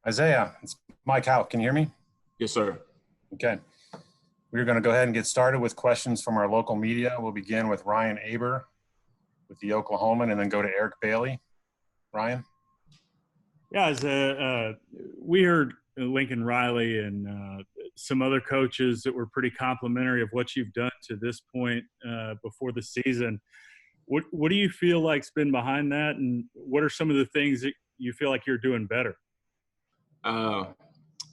Isaiah, it's Mike Howe. Can you hear me? Yes, sir. Okay. We're going to go ahead and get started with questions from our local media. We'll begin with Ryan Aber with the Oklahoman and then go to Eric Bailey. Ryan? Yeah, we heard Lincoln Riley and some other coaches that were pretty complimentary of what you've done to this point before the season. What do you feel like's been behind that, and what are some of the things that you feel like you're doing better? I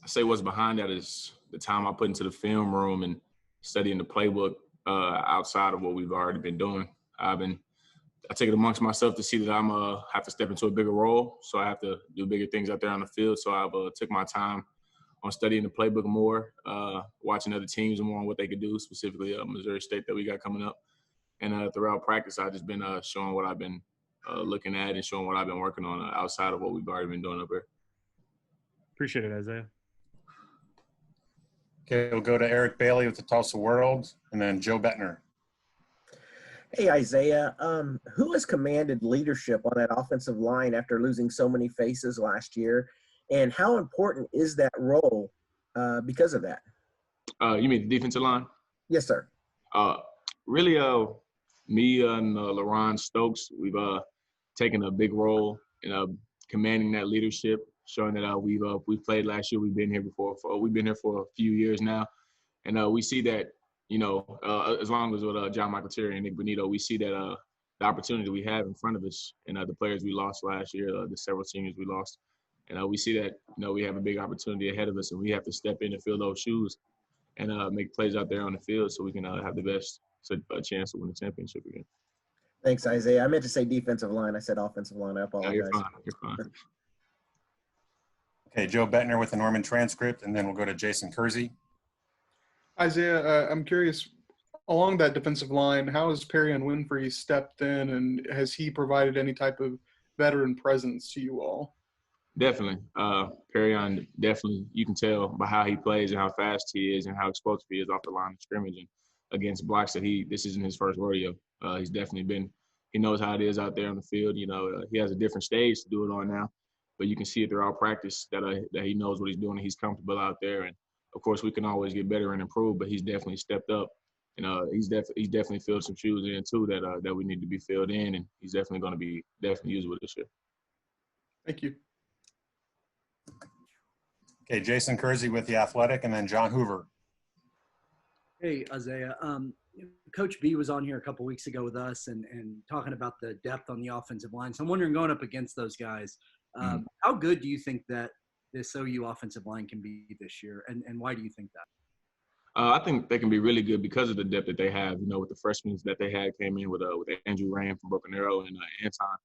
say what's behind that is the time I put into the film room and studying the playbook outside of what we've already been doing. I take it amongst myself to see that I'm have to step into a bigger role, so I have to do bigger things out there on the field. So I've took my time on studying the playbook more, watching other teams more on what they could do, specifically Missouri State that we got coming up. And throughout practice, I've just been showing what I've been looking at and showing what I've been working on outside of what we've already been doing up here. Appreciate it, Isaiah. Okay, we'll go to Eric Bailey with the Tulsa World and then Joe Bettner. Hey, Isaiah, who has commanded leadership on that offensive line after losing so many faces last year? And how important is that role because of that? You mean the defensive line? Yes, sir. Really, me and LaRon Stokes, we've taken a big role in commanding that leadership, showing that we've played last year. We've been here before. We've been here for a few years now. And we see that, as long as with John Michael Terry and Nick Bonito, we see that the opportunity we have in front of us and the players we lost last year, the several seniors we lost. And we see that, we have a big opportunity ahead of us, and we have to step in and fill those shoes and make plays out there on the field so we can have the best chance to win the championship again. Thanks, Isaiah. I meant to say defensive line. I said offensive line. I apologize. No, you're fine. Okay, Joe Bettner with the Norman transcript, and then we'll go to Jason Kersey. Isaiah, I'm curious, along that defensive line, how has Perrion Winfrey stepped in, and has he provided any type of veteran presence to you all? Definitely. Perrion, definitely, you can tell by how he plays and how fast he is and how explosive he is off the line of scrimmage and against blocks that this isn't his first rodeo. He's definitely he knows how it is out there on the field. He has a different stage to do it on now, but you can see it throughout practice that he knows what he's doing and he's comfortable out there. And of course, we can always get better and improve, but he's definitely stepped up. And he's definitely filled some shoes in too that we need to be filled in, and he's definitely going to be used with this year. Thank you. Okay, Jason Kersey with the Athletic, and then John Hoover. Hey, Isaiah. Coach B was on here a couple weeks ago with us and talking about the depth on the offensive line. So I'm wondering, going up against those guys, how good do you think that this OU offensive line can be this year, and why do you think that? I think they can be really good because of the depth that they have. With the freshmen that they had came in with Andrew Rain from Broken Arrow and Anton.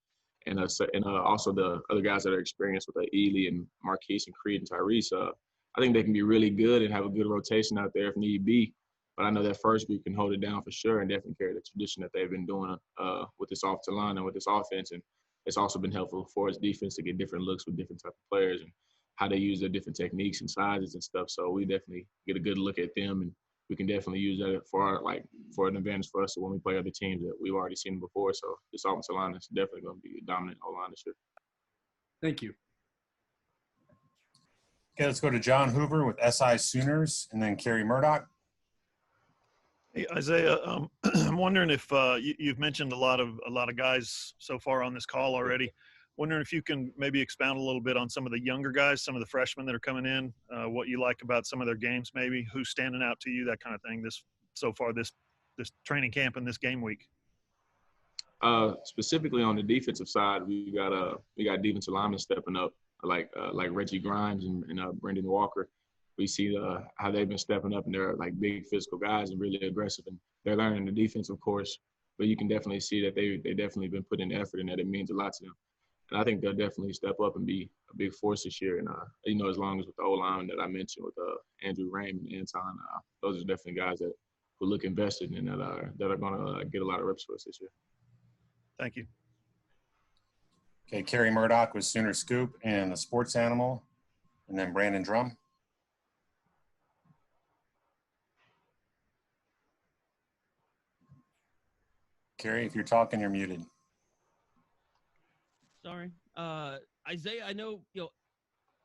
And also the other guys that are experienced with Ely and Marquise and Creed and Tyrese. I think they can be really good and have a good rotation out there if need be. But I know that first group can hold it down for sure and definitely carry the tradition that they've been doing with this offensive line and with this offense. And it's also been helpful for its defense to get different looks with different type of players and how they use their different techniques and sizes and stuff. So we definitely get a good look at them, and we can definitely use that for an advantage for us when we play other teams that we've already seen before. So this offensive line is definitely going to be a dominant O-line this year. Thank you. Okay, let's go to John Hoover with SI Sooners, and then Kerry Murdoch. Hey, Isaiah, I'm wondering if you've mentioned a lot of guys so far on this call already. Wondering if you can maybe expound a little bit on some of the younger guys, some of the freshmen that are coming in, what you like about some of their games, maybe who's standing out to you, that kind of thing. This training camp and this game week. Specifically on the defensive side, we got defensive linemen stepping up, like Reggie Grimes and Brendan Walker. We see how they've been stepping up, and they're like big physical guys and really aggressive, and they're learning the defense, of course. But you can definitely see that they definitely been putting in effort, and that it means a lot to them. And I think they'll definitely step up and be a big force this year. And as long as with the O-line that I mentioned with Andrew Raym and Anton, those are definitely guys that who look invested and that are going to get a lot of reps for us this year. Thank you. Okay, Kerry Murdoch with Sooner Scoop and the Sports Animal, and then Brandin Drum. Kerry, if you're talking, you're muted. Sorry. Isaiah, I know,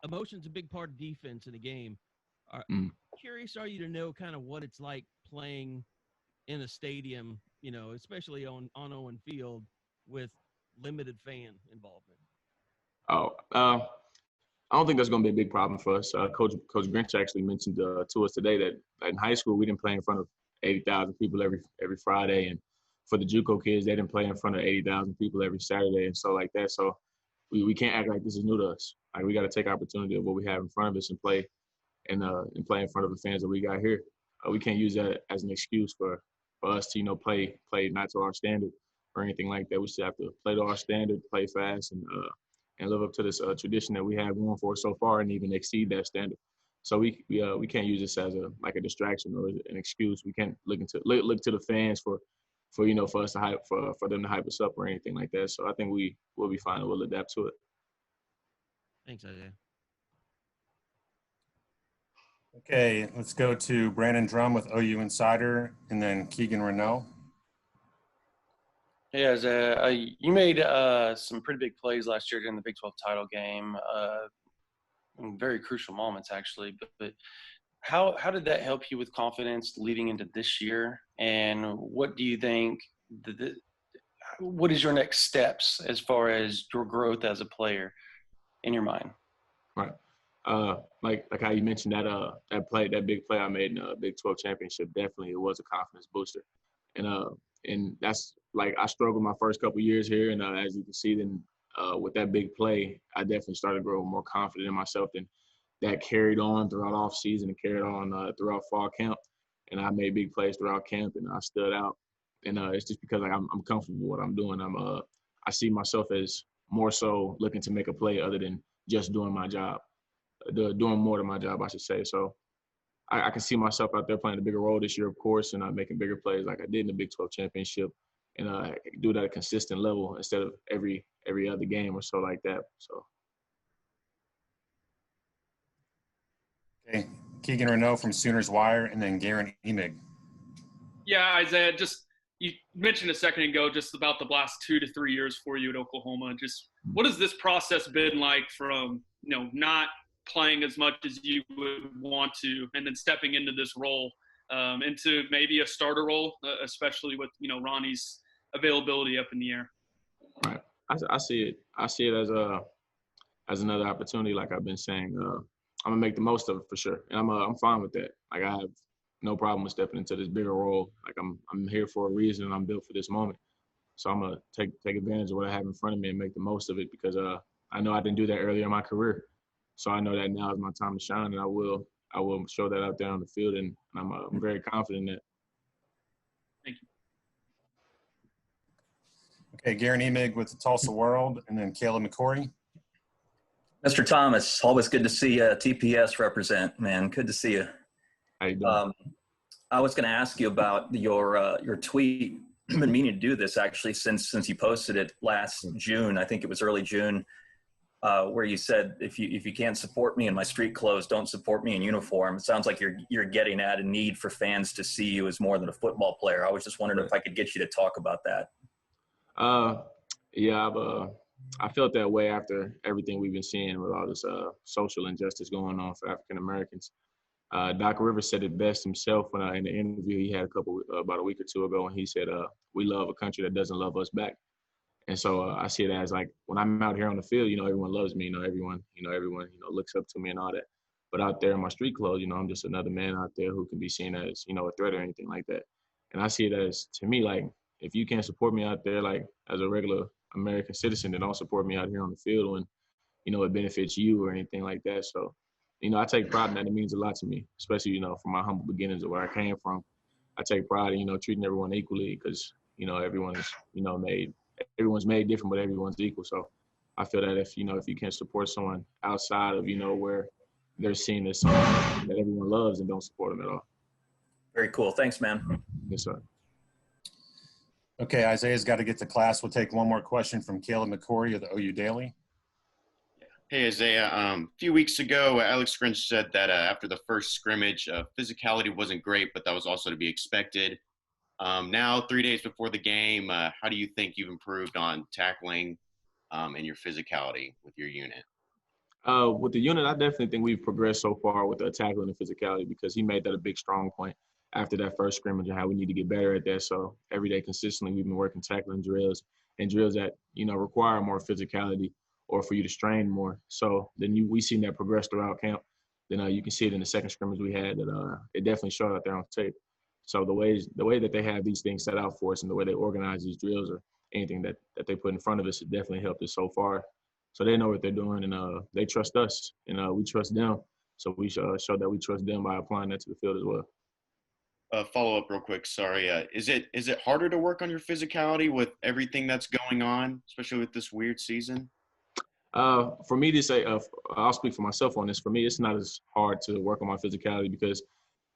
emotion's a big part of defense in a game. Curious are you to know kind of what it's like playing in a stadium, especially on Owen Field with limited fan involvement? I don't think that's going to be a big problem for us. Coach Grinch actually mentioned to us today that in high school we didn't play in front of 80,000 people every Friday, and for the JUCO kids they didn't play in front of 80,000 people every Saturday and so like that. So we can't act like this is new to us. Like we got to take opportunity of what we have in front of us and play and play in front of the fans that we got here. We can't use that as an excuse for us to play not to our standard or anything like that. We still have to play to our standard, play fast, and live up to this tradition that we have going for us so far, and even exceed that standard. So we can't use this as a distraction or an excuse. We can't look to the fans for us to hype for them to hype us up or anything like that. So I think we'll be fine and we'll adapt to it. Thanks, Isaiah. Okay, let's go to Brandin Drum with OU Insider, and then Keegan Renault. Hey, Isaiah, you made some pretty big plays last year during the Big 12 title game, in very crucial moments, actually. But how did that help you with confidence leading into this year? And what do you think? What is your next steps as far as your growth as a player in your mind? Right. Like how you mentioned that big play I made in the Big 12 championship, definitely it was a confidence booster. And that's like I struggled my first couple years here, and as you can see, then with that big play, I definitely started growing more confident in myself, and that carried on throughout off season and carried on throughout fall camp. And I made big plays throughout camp, and I stood out. And it's just because I'm comfortable with what I'm doing. I see myself as more so looking to make a play other than just doing my job, doing more than my job, I should say. So I can see myself out there playing a bigger role this year, of course, and making bigger plays like I did in the Big 12 championship, and do it at a consistent level instead of every other game or so like that. So. Okay, Keegan Renault from Sooners Wire, and then Garen Emig. Yeah, Isaiah, you mentioned a second ago just about the last 2 to 3 years for you at Oklahoma. Just what has this process been like from not playing as much as you would want to, and then stepping into this role, into maybe a starter role, especially with Ronnie's availability up in the air? Right. I see it. I see it as another opportunity. Like I've been saying, I'm gonna make the most of it for sure, and I'm fine with that. Like I have no problem with stepping into this bigger role. Like I'm here for a reason, and I'm built for this moment. So I'm gonna take advantage of what I have in front of me and make the most of it, because I know I didn't do that earlier in my career. So I know that now is my time to shine, and I will show that out there on the field, and I'm very confident in that. Thank you. Okay, Garen Emig with the Tulsa World, and then Caleb McCory. Mr. Thomas, always good to see TPS represent, man. Good to see you. How you doing? I was going to ask you about your tweet. I've been meaning to do this actually since you posted it last June. I think it was early June, where you said, if you can't support me in my street clothes, don't support me in uniform. It sounds like you're getting at a need for fans to see you as more than a football player. I was just wondering if I could get you to talk about that. Yeah, I felt that way after everything we've been seeing with all this social injustice going on for African Americans. Doc Rivers said it best himself when in the interview he had about a week or two ago, and he said, "We love a country that doesn't love us back." And so I see it as like when I'm out here on the field, everyone loves me, everyone looks up to me and all that. But out there in my street clothes, I'm just another man out there who can be seen as, a threat or anything like that. And I see it as, to me, like, if you can't support me out there, like as a regular American citizen, then don't support me out here on the field when, it benefits you or anything like that. So, I take pride in that. It means a lot to me, especially, from my humble beginnings of where I came from. I take pride in, treating everyone equally because, everyone is, everyone's made different, but everyone's equal. So I feel that if you can't support someone outside of, where they're seen as someone that everyone loves, and don't support them at all. Very cool. Thanks, man. Yes, sir. Okay, Isaiah's got to get to class. We'll take one more question from Caleb McCory of the OU Daily. Hey, Isaiah. A few weeks ago, Alex Grinch said that after the first scrimmage, physicality wasn't great, but that was also to be expected. Now, 3 days before the game, how do you think you've improved on tackling and your physicality with your unit? With the unit, I definitely think we've progressed so far with the tackling and physicality because he made that a big strong point after that first scrimmage and how we need to get better at that. So every day consistently, we've been working tackling drills and drills that, require more physicality or for you to strain more. So then we seen that progress throughout camp. Then you can see it in the second scrimmage we had that it definitely showed out there on tape. So the way that they have these things set out for us and the way they organize these drills or anything that they put in front of us, it definitely helped us so far. So they know what they're doing, and they trust us, and we trust them. So we show that we trust them by applying that to the field as well. Follow up real quick. Sorry. Is it harder to work on your physicality with everything that's going on, especially with this weird season? For me to say, I'll speak for myself on this. For me, it's not as hard to work on my physicality because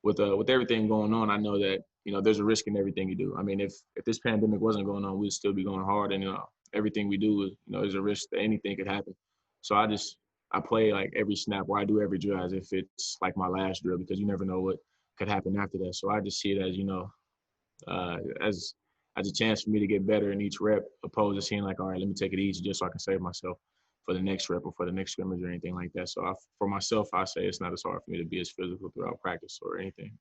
with everything going on, I know that there's a risk in everything you do. I mean, if this pandemic wasn't going on, we'd still be going hard, and everything we do is there's a risk that anything could happen. So I play like every snap, or I do every drill as if it's like my last drill because you never know what could happen after that. So I just see it as as a chance for me to get better in each rep, opposed to seeing like, all right, let me take it easy just so I can save myself for the next rep or for the next scrimmage or anything like that. So for myself, I say it's not as hard for me to be as physical throughout practice or anything.